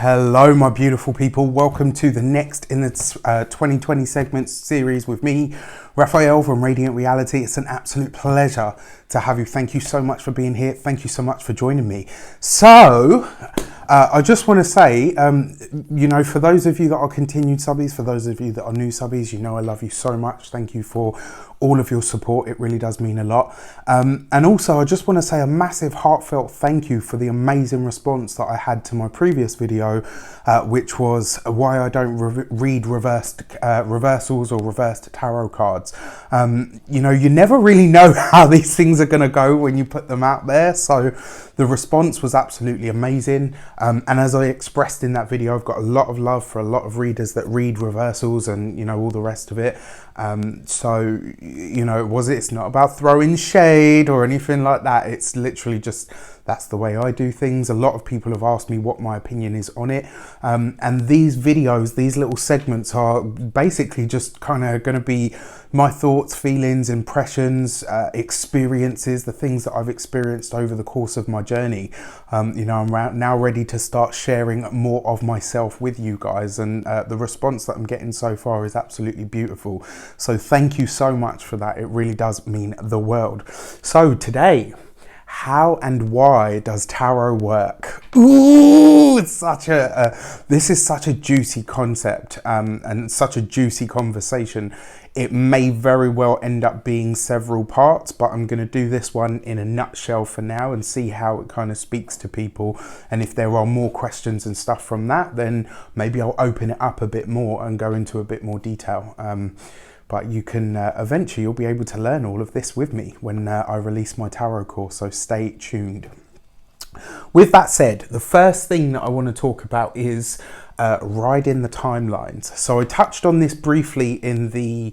Hello, my beautiful people. Welcome to the next in the 2020 segments series with me, Raphael from Reydiant Reality. It's an absolute pleasure to have you. Thank you so much for being here. Thank you so much for joining me. So, I just want to say, for those of you that are continued subbies, for those of you that are new subbies, I love you so much. Thank you for all of your support. It really does mean a lot. And also, I just want to say a massive heartfelt thank you for the amazing response that I had to my previous video, which was why I don't read reversals or reversed tarot cards. You never really know how these things are going to go when you put them out there. So the response was absolutely amazing. And as I expressed in that video, I've got a lot of love for a lot of readers that read reversals and, all the rest of it. It's not about throwing shade or anything like that. It's literally just, that's the way I do things. A lot of people have asked me what my opinion is on it. And these videos, these little segments are basically just kind of going to be my thoughts, feelings, impressions, experiences, the things that I've experienced over the course of my journey. I'm now ready to start sharing more of myself with you guys, and the response that I'm getting so far is absolutely beautiful. So thank you so much for that. It really does mean the world. So today, how and why does tarot work? Ooh, it's this is such a juicy concept and such a juicy conversation. It may very well end up being several parts, but I'm going to do this one in a nutshell for now and see how it kind of speaks to people. And if there are more questions and stuff from that, then maybe I'll open it up a bit more and go into a bit more detail. But you can eventually, you'll be able to learn all of this with me when I release my tarot course, so stay tuned. With that said, the first thing that I want to talk about is riding the timelines. So I touched on this briefly in the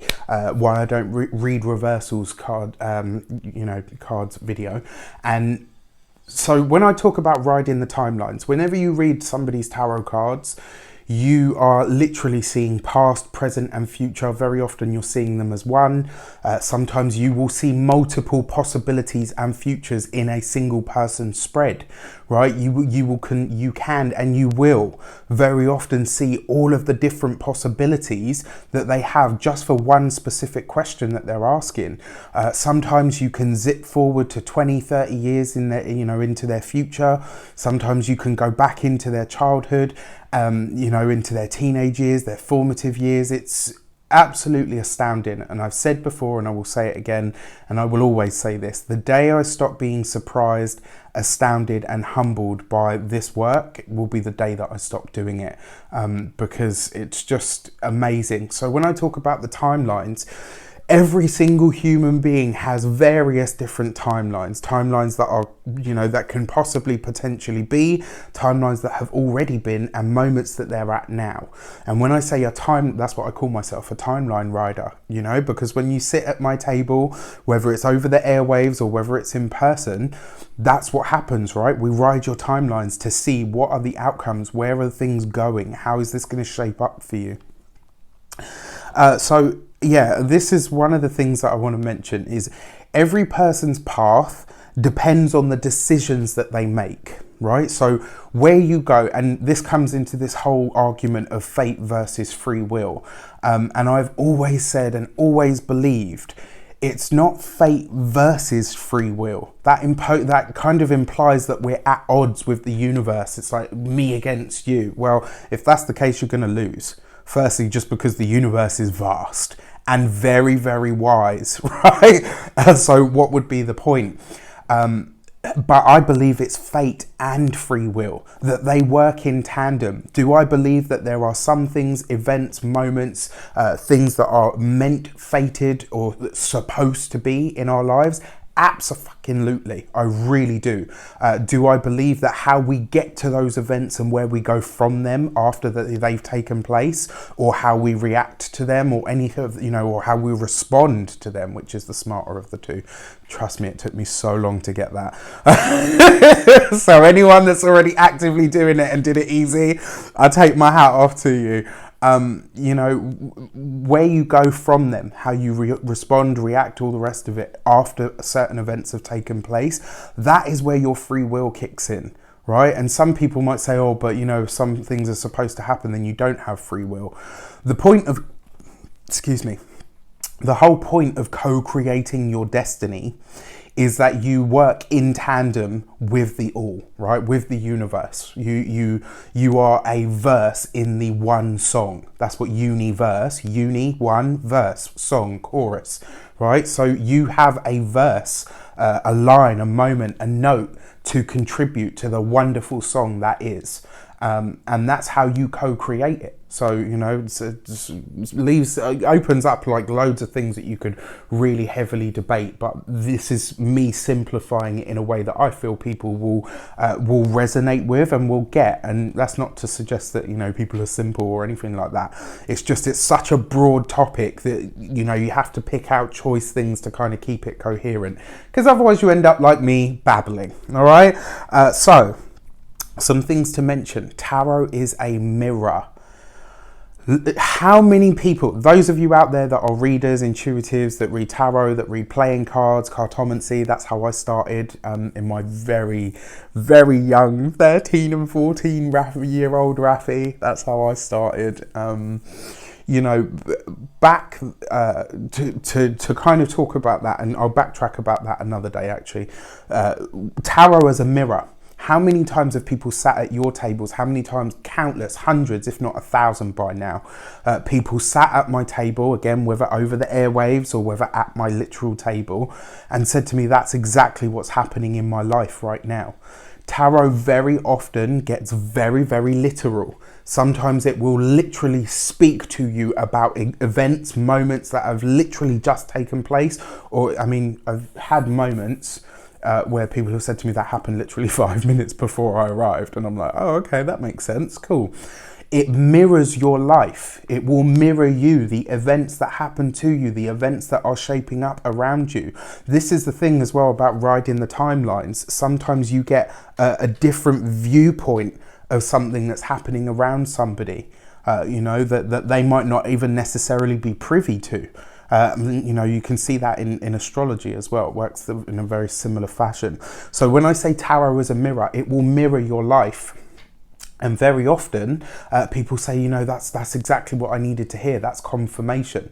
why I don't read reversals cards video. And so when I talk about riding the timelines, whenever you read somebody's tarot cards, you are literally seeing past, present and future. Very often you're seeing them as one. Sometimes you will see multiple possibilities and futures in a single person spread, right? You can and you will very often see all of the different possibilities that they have just for one specific question that they're asking. Sometimes you can zip forward to 20, 30 years in their, into their future. Sometimes you can go back into their childhood, into their teenage years, their formative years. It's absolutely astounding. And I've said before, and I will say it again, and I will always say this: the day I stop being surprised, astounded and humbled by this work will be the day that I stop doing it, because it's just amazing. So when I talk about the timelines, every single human being has various different timelines that are, that can possibly potentially be, timelines that have already been, and moments that they're at now. And when I say that's what I call myself, a timeline rider, because when you sit at my table, whether it's over the airwaves or whether it's in person, that's what happens, right? We ride your timelines to see what are the outcomes, where are things going, how is this going to shape up for you? Yeah, this is one of the things that I want to mention is every person's path depends on the decisions that they make, right? So where you go, and this comes into this whole argument of fate versus free will. And I've always said and always believed it's not fate versus free will. That kind of implies that we're at odds with the universe. It's like me against you. Well, if that's the case, you're going to lose. Firstly, just because the universe is vast and very, very wise, right? So what would be the point? But I believe it's fate and free will, that they work in tandem. Do I believe that there are some things, events, moments, things that are meant, fated, or supposed to be in our lives? Abso-fucking-lutely, I really do. Do I believe that how we get to those events and where we go from them after that they've taken place, or how we react to them, or any of, or how we respond to them, which is the smarter of the two? Trust me, it took me so long to get that. So anyone that's already actively doing it and did it easy, I take my hat off to you. Where you go from them, how you respond, react, all the rest of it after certain events have taken place, that is where your free will kicks in, right? And some people might say, oh, but you know, some things are supposed to happen, then you don't have free will. The point of, excuse me, the whole point of co-creating your destiny is that you work in tandem with the all, right? With the universe. You are a verse in the one song. That's what universe, one verse, song, chorus, right? So you have a verse, a line, a moment, a note to contribute to the wonderful song that is. And that's how you co-create it. So, you know, opens up like loads of things that you could really heavily debate, but this is me simplifying it in a way that I feel people will resonate with and will get. And that's not to suggest that, you know, people are simple or anything like that. It's just, it's such a broad topic that, you know, you have to pick out choice things to kind of keep it coherent, because otherwise you end up like me babbling. All right. So some things to mention. Tarot is a mirror. How many people, those of you out there that are readers, intuitives, that read tarot, that read playing cards, cartomancy, that's how I started in my very, very young 13 and 14 year old Rafi. That's how I started. You know, back to kind of talk about that, and I'll backtrack about that another day actually. Tarot as a mirror. How many times have people sat at your tables? How many times? Countless, hundreds, if not 1,000 by now. People sat at my table, again, whether over the airwaves or whether at my literal table, and said to me, that's exactly what's happening in my life right now. Tarot very often gets very, very literal. Sometimes it will literally speak to you about events, moments that have literally just taken place. Or, I mean, I've had moments where people have said to me that happened literally 5 minutes before I arrived, and I'm like, oh, okay, that makes sense, cool. It mirrors your life. It will mirror you, the events that happen to you, the events that are shaping up around you. This is the thing as well about riding the timelines. Sometimes you get a different viewpoint of something that's happening around somebody, you know, that they might not even necessarily be privy to. You know, you can see that in astrology as well. It works in a very similar fashion. So when I say tarot as a mirror, it will mirror your life. And very often people say, you know, that's exactly what I needed to hear. That's confirmation.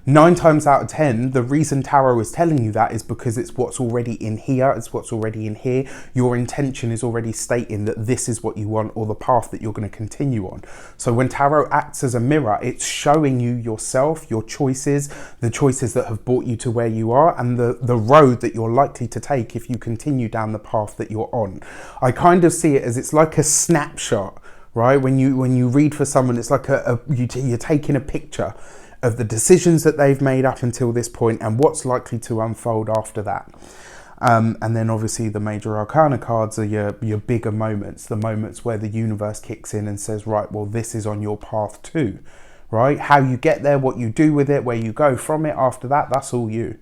9 times out of 10, the reason tarot is telling you that is because it's what's already in here. It's what's already in here. Your intention is already stating that this is what you want, or the path that you're going to continue on. So when tarot acts as a mirror, it's showing you yourself, your choices, the choices that have brought you to where you are, and the road that you're likely to take if you continue down the path that you're on. I kind of see it as it's like a snapshot, right? When you read for someone, it's like you're taking a picture of the decisions that they've made up until this point and what's likely to unfold after that. And then obviously the major arcana cards are your bigger moments, the moments where the universe kicks in and says, right, well, this is on your path too, right? How you get there, what you do with it, where you go from it after that, that's all you.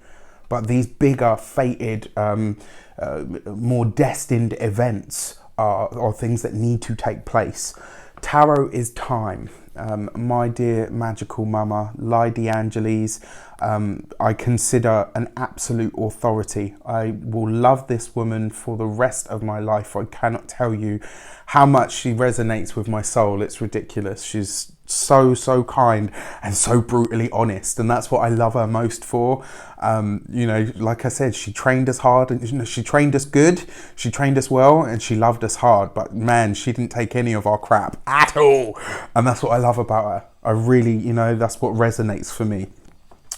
But these bigger, fated, more destined events are things that need to take place. Tarot is time. My dear magical mama, Lady Angeles, I consider an absolute authority. I will love this woman for the rest of my life. I cannot tell you how much she resonates with my soul. It's ridiculous. She's so kind and so brutally honest, and that's what I love her most for. You know, like I said, she trained us hard, and you know, she trained us good, she trained us well, and she loved us hard, but man, she didn't take any of our crap at all, and that's what I love about her. I really, you know, that's what resonates for me.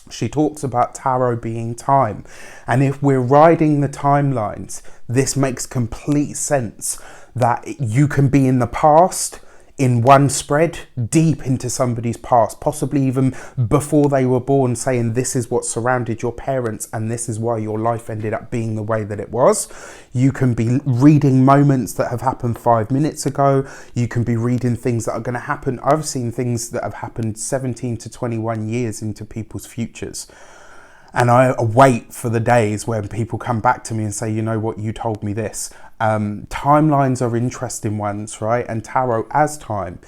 She talks about tarot being time, and if we're riding the timelines, this makes complete sense that you can be in the past, in one spread, deep into somebody's past, possibly even before they were born, saying this is what surrounded your parents and this is why your life ended up being the way that it was. You can be reading moments that have happened 5 minutes ago. You can be reading things that are going to happen. I've seen things that have happened 17 to 21 years into people's futures. And I wait for the days when people come back to me and say, you know what, you told me this. Timelines are interesting ones, right? And tarot as time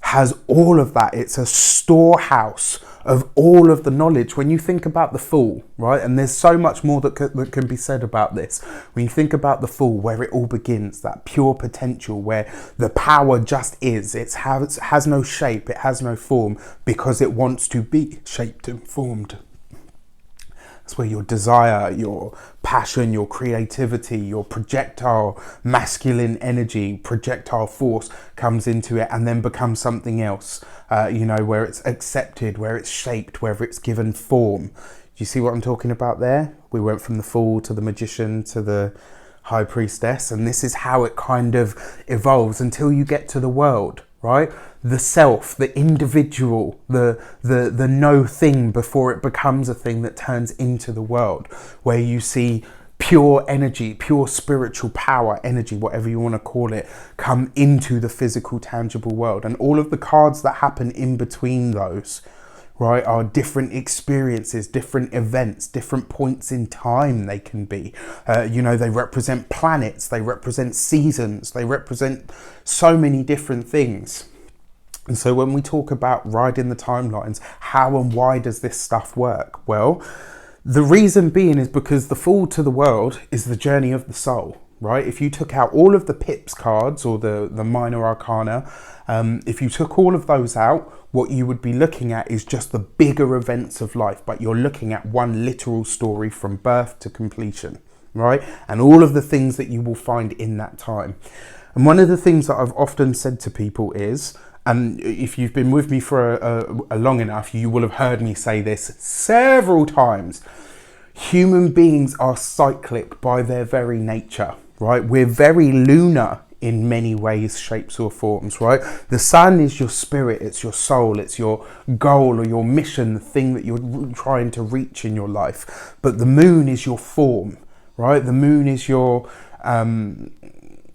has all of that. It's a storehouse of all of the knowledge. When you think about the fall, right, and there's so much more that can be said about this. When you think about the fall, where it all begins, that pure potential, where the power just is, it has no shape, it has no form, because it wants to be shaped and formed. That's where your desire, your passion, your creativity, your projectile masculine energy, projectile force comes into it and then becomes something else, where it's accepted, where it's shaped, where it's given form. Do you see what I'm talking about there? We went from the fool to the magician to the high priestess, and this is how it kind of evolves until you get to the world, right? The self, the individual, the no thing before it becomes a thing that turns into the world, where you see pure energy, pure spiritual power, energy, whatever you want to call it, come into the physical, tangible world. And all of the cards that happen in between those, right, are different experiences, different events, different points in time they can be. They represent planets, they represent seasons, they represent so many different things. And so when we talk about riding the timelines, how and why does this stuff work? Well, the reason being is because the fall to the world is the journey of the soul, right? If you took out all of the pips cards or the minor arcana, if you took all of those out, what you would be looking at is just the bigger events of life, but you're looking at one literal story from birth to completion, right? And all of the things that you will find in that time. And one of the things that I've often said to people is, and if you've been with me for a long enough, you will have heard me say this several times. Human beings are cyclic by their very nature, right? We're very lunar in many ways, shapes or forms, right? The sun is your spirit, it's your soul, it's your goal or your mission, the thing that you're trying to reach in your life. But the moon is your form, right? The moon is your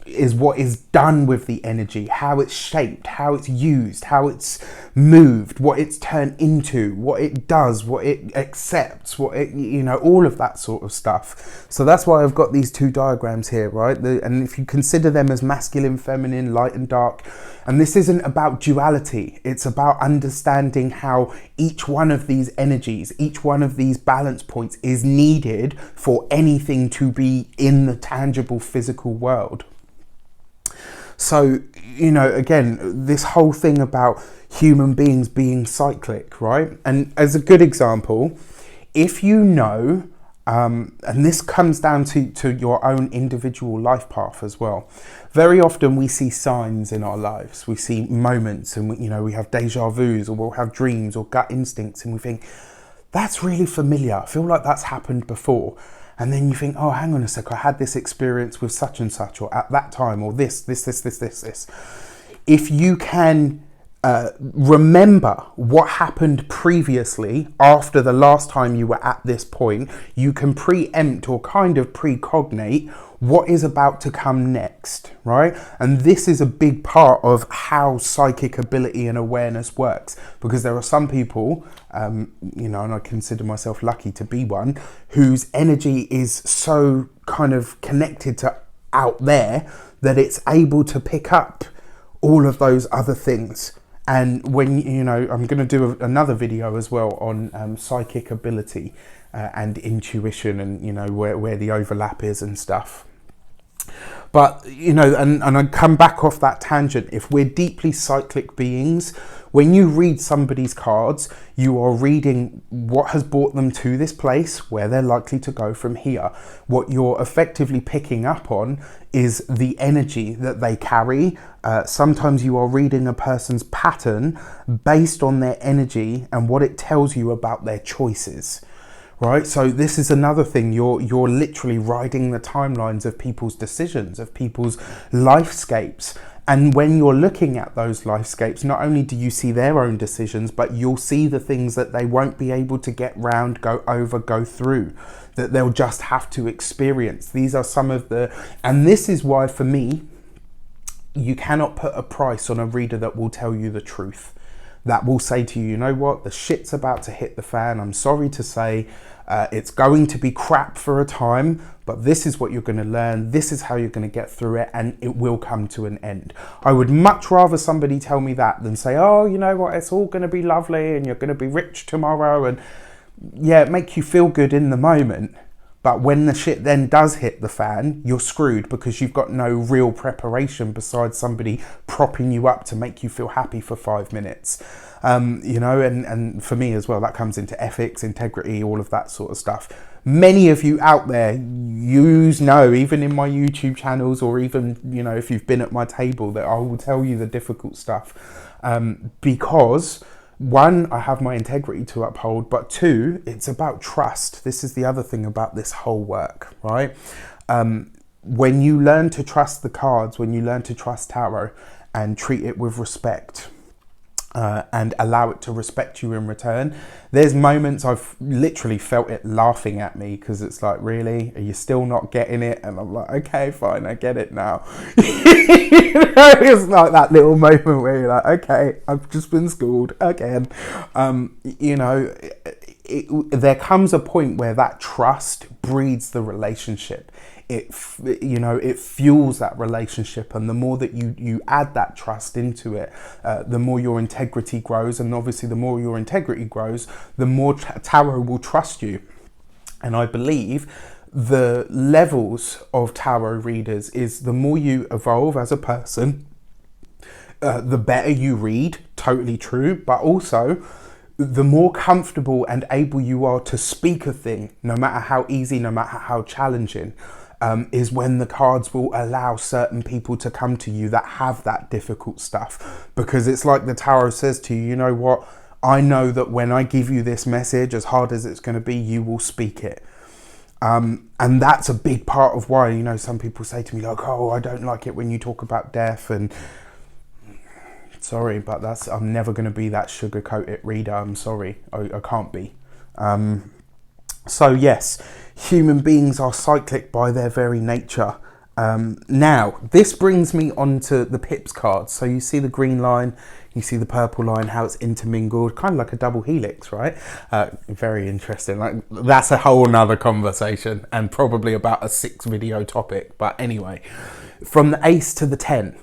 is what is done with the energy, how it's shaped, how it's used, how it's moved, what it's turned into, what it does, what it accepts, what it, all of that sort of stuff. So that's why I've got these two diagrams here, right? And if you consider them as masculine, feminine, light and dark, and this isn't about duality, it's about understanding how each one of these energies, each one of these balance points is needed for anything to be in the tangible physical world. So, again, this whole thing about human beings being cyclic, right? And as a good example, if you know, and this comes down to your own individual life path as well. Very often we see signs in our lives. We see moments and, we have deja vus, or we'll have dreams or gut instincts, and we think, that's really familiar. I feel like that's happened before. And then you think, oh, hang on a sec, I had this experience with such and such, or at that time, or this. If you can remember what happened previously after the last time you were at this point, you can preempt or kind of precognate what is about to come next, right? And this is a big part of how psychic ability and awareness works, because there are some people, and I consider myself lucky to be one, whose energy is so kind of connected to out there that it's able to pick up all of those other things. And when, I'm going to do another video as well on psychic ability and intuition, and, where the overlap is and stuff. But, and I come back off that tangent. If we're deeply cyclic beings, when you read somebody's cards, you are reading what has brought them to this place, where they're likely to go from here. What you're effectively picking up on is the energy that they carry. Sometimes you are reading a person's pattern based on their energy and what it tells you about their choices. Right, so this is another thing. You're literally riding the timelines of people's decisions, of people's lifescapes. And when you're looking at those lifescapes, not only do you see their own decisions, but you'll see the things that they won't be able to get round, go over, go through, that they'll just have to experience. These are some of and this is why, for me, you cannot put a price on a reader that will tell you the truth. that will say to you, you know what, the shit's about to hit the fan. I'm sorry to say, it's going to be crap for a time, but this is what you're going to learn. This is how you're going to get through it, and it will come to an end. I would much rather somebody tell me that than say, oh, you know what, it's all going to be lovely and you're going to be rich tomorrow. And yeah, it make you feel good in the moment. But when the shit then does hit the fan, you're screwed because you've got no real preparation besides somebody propping you up to make you feel happy for 5 minutes. You know, and for me as well, that comes into ethics, integrity, all of that sort of stuff. Many of you out there, you know, even in my YouTube channels, or even, you know, if you've been at my table, that I will tell you the difficult stuff. Because one, I have my integrity to uphold, but two, it's about trust. This is the other thing about this whole work, right? When you learn to trust the cards, when you learn to trust tarot and treat it with respect, and allow it to respect you in return, there's moments I've literally felt it laughing at me because it's like, really, are you still not getting it? And I'm like, okay, fine, I get it now. You know, it's like that little moment where you're like, okay, I've just been schooled again. You know, there comes a point where that trust breeds the relationship. It fuels that relationship, and the more that you add that trust into it, the more your integrity grows, and obviously the more your integrity grows, the more tarot will trust you. And I believe the levels of tarot readers is the more you evolve as a person, the better you read, totally true, but also the more comfortable and able you are to speak a thing, no matter how easy, no matter how challenging, is when the cards will allow certain people to come to you that have that difficult stuff. Because it's like the tarot says to you, you know what, I know that when I give you this message, as hard as it's going to be, you will speak it. And that's a big part of why, you know, some people say to me like, oh, I don't like it when you talk about death, and sorry, but I'm never going to be that sugarcoat-it reader. I'm sorry, I can't be. So yes, human beings are cyclic by their very nature. Now, this brings me on to the pips cards. So you see the green line, you see the purple line, how it's intermingled, kind of like a double helix, right? Very interesting. Like, that's a whole nother conversation and probably about a 6 video topic. But anyway, from the ace to the 10,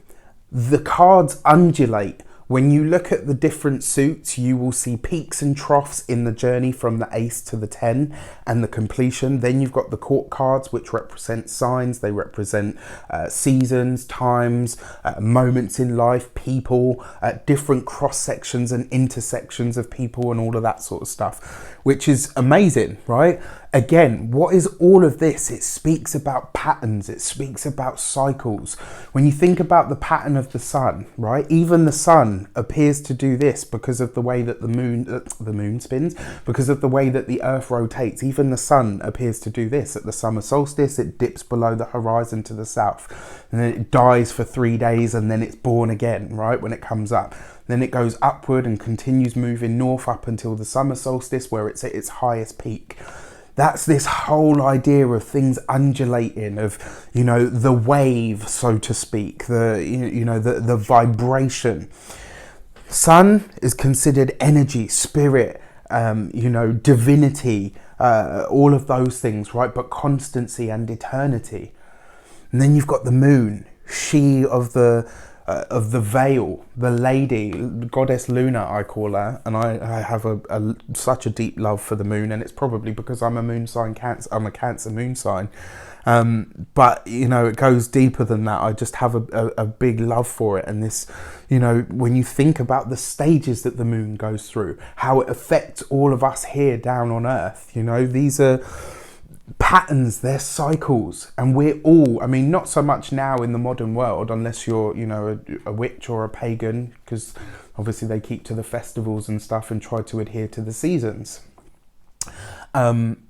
the cards undulate. When you look at the different suits, you will see peaks and troughs in the journey from the ace to the 10 and the completion. Then you've got the court cards, which represent signs. They represent seasons, times, moments in life, people, different cross sections and intersections of people, and all of that sort of stuff, which is amazing, right? Again, what is all of this? It speaks about patterns. It speaks about cycles. When you think about the pattern of the sun, right? Even the sun appears to do this because of the way that the moon spins, because of the way that the earth rotates. Even the sun appears to do this. At the summer solstice, it dips below the horizon to the south, and then it dies for 3 days, and then it's born again, right? When it comes up. Then it goes upward and continues moving north up until the summer solstice, where it's at its highest peak. That's this whole idea of things undulating, of, you know, the wave, so to speak, the vibration. Sun is considered energy, spirit, divinity, all of those things, right? But constancy and eternity. And then you've got the moon, she of the veil, the lady, goddess Luna, I call her, and I have such a deep love for the moon, and it's probably because I'm a moon sign Cancer. I'm a Cancer moon sign, but you know, it goes deeper than that. I just have a big love for it, and this, you know, when you think about the stages that the moon goes through, how it affects all of us here down on Earth, you know, these are patterns, they're cycles, and we're all, I mean, not so much now in the modern world, unless you're, you know, a witch or a pagan, because obviously they keep to the festivals and stuff and try to adhere to the seasons.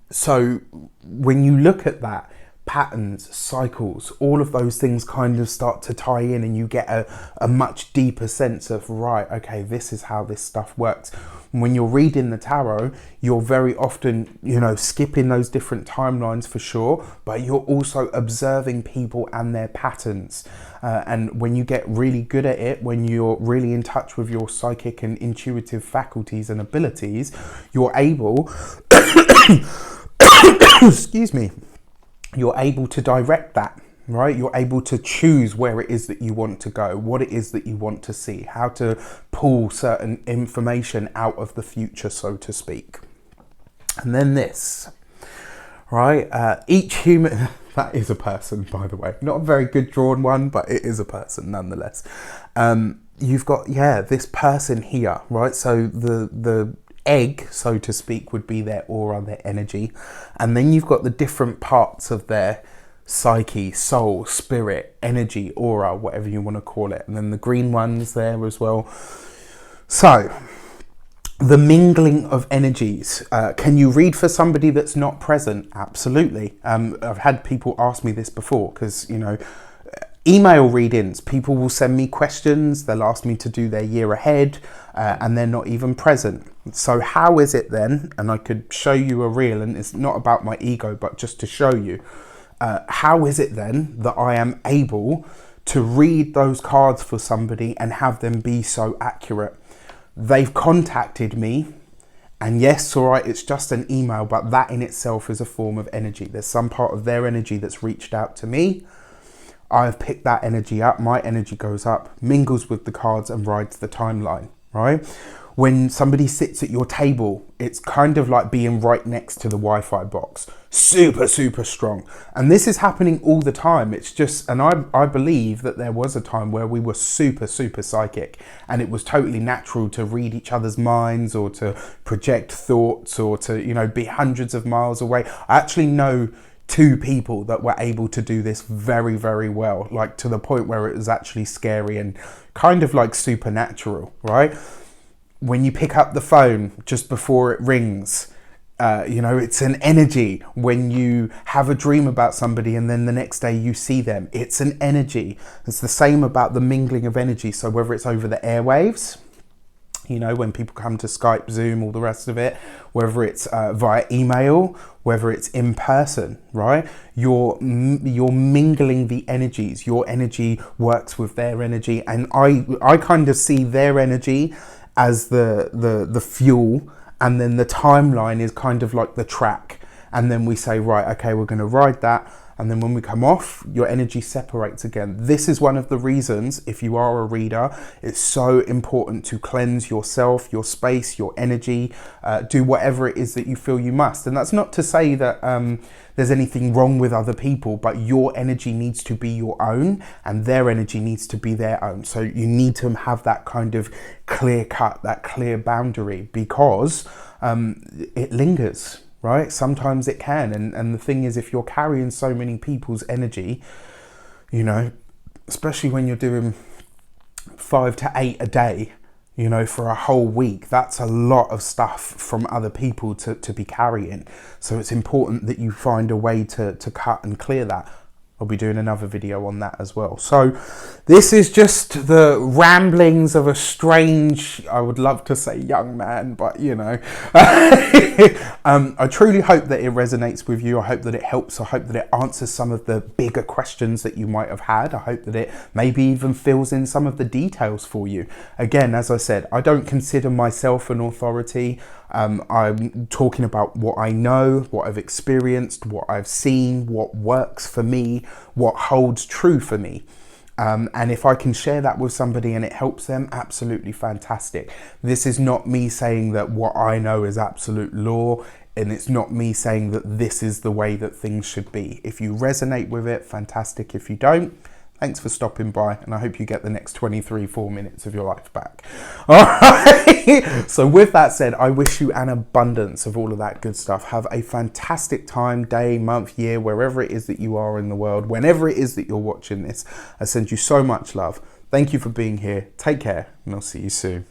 So when you look at that, patterns, cycles, all of those things kind of start to tie in, and you get a much deeper sense of, right, okay, this is how this stuff works. When you're reading the tarot, you're very often, you know, skipping those different timelines for sure, but you're also observing people and their patterns. And when you get really good at it, when you're really in touch with your psychic and intuitive faculties and abilities, you're able, excuse me, you're able to direct that, right? You're able to choose where it is that you want to go, what it is that you want to see, how to pull certain information out of the future, so to speak. And then this, right? Each human, that is a person, by the way, not a very good drawn one, but it is a person nonetheless. You've got, yeah, this person here, right? So the egg, so to speak, would be their aura, their energy. And then you've got the different parts of their psyche, soul, spirit, energy, aura, whatever you want to call it. And then the green one's there as well. So the mingling of energies. Can you read for somebody that's not present? Absolutely. I've had people ask me this before, because, you know, email readings, people will send me questions, they'll ask me to do their year ahead, and they're not even present. So how is it then, and I could show you a reel, and it's not about my ego, but just to show you, how is it then that I am able to read those cards for somebody and have them be so accurate? They've contacted me, and yes, all right, it's just an email, but that in itself is a form of energy. There's some part of their energy that's reached out to me. I've picked that energy up, my energy goes up, mingles with the cards and rides the timeline, right? When somebody sits at your table, it's kind of like being right next to the Wi-Fi box. Super, super strong. And this is happening all the time. It's just, and I believe that there was a time where we were super, super psychic, and it was totally natural to read each other's minds or to project thoughts or to, you know, be hundreds of miles away. I actually know 2 people that were able to do this very, very well, like to the point where it was actually scary and kind of like supernatural, right? When you pick up the phone just before it rings, you know, it's an energy. When you have a dream about somebody and then the next day you see them, it's an energy. It's the same about the mingling of energy. So whether it's over the airwaves, you know, when people come to Skype, Zoom, all the rest of it, whether it's via email, whether it's in person, right? You're mingling the energies. Your energy works with their energy. And I kind of see their energy as the fuel, and then the timeline is kind of like the track. And then we say, right, okay, we're going to ride that. And then when we come off, your energy separates again. This is one of the reasons, if you are a reader, it's so important to cleanse yourself, your space, your energy, do whatever it is that you feel you must. And that's not to say that there's anything wrong with other people, but your energy needs to be your own and their energy needs to be their own. So you need to have that kind of clear cut, that clear boundary, because it lingers. Right? Sometimes it can. And the thing is, if you're carrying so many people's energy, you know, especially when you're doing 5 to 8 a day, you know, for a whole week, that's a lot of stuff from other people to be carrying. So it's important that you find a way to cut and clear that. I'll be doing another video on that as well. So this is just the ramblings of a strange, I would love to say young man, but you know, I truly hope that it resonates with you. I hope that it helps. I hope that it answers some of the bigger questions that you might have had. I hope that it maybe even fills in some of the details for you. Again, as I said, I don't consider myself an authority. I'm talking about what I know, what I've experienced, what I've seen, what works for me, what holds true for me. And if I can share that with somebody and it helps them, absolutely fantastic. This is not me saying that what I know is absolute law, and it's not me saying that this is the way that things should be. If you resonate with it, fantastic. If you don't, thanks for stopping by, and I hope you get the next 4 minutes of your life back. All right. So with that said, I wish you an abundance of all of that good stuff. Have a fantastic time, day, month, year, wherever it is that you are in the world, whenever it is that you're watching this. I send you so much love. Thank you for being here. Take care, and I'll see you soon.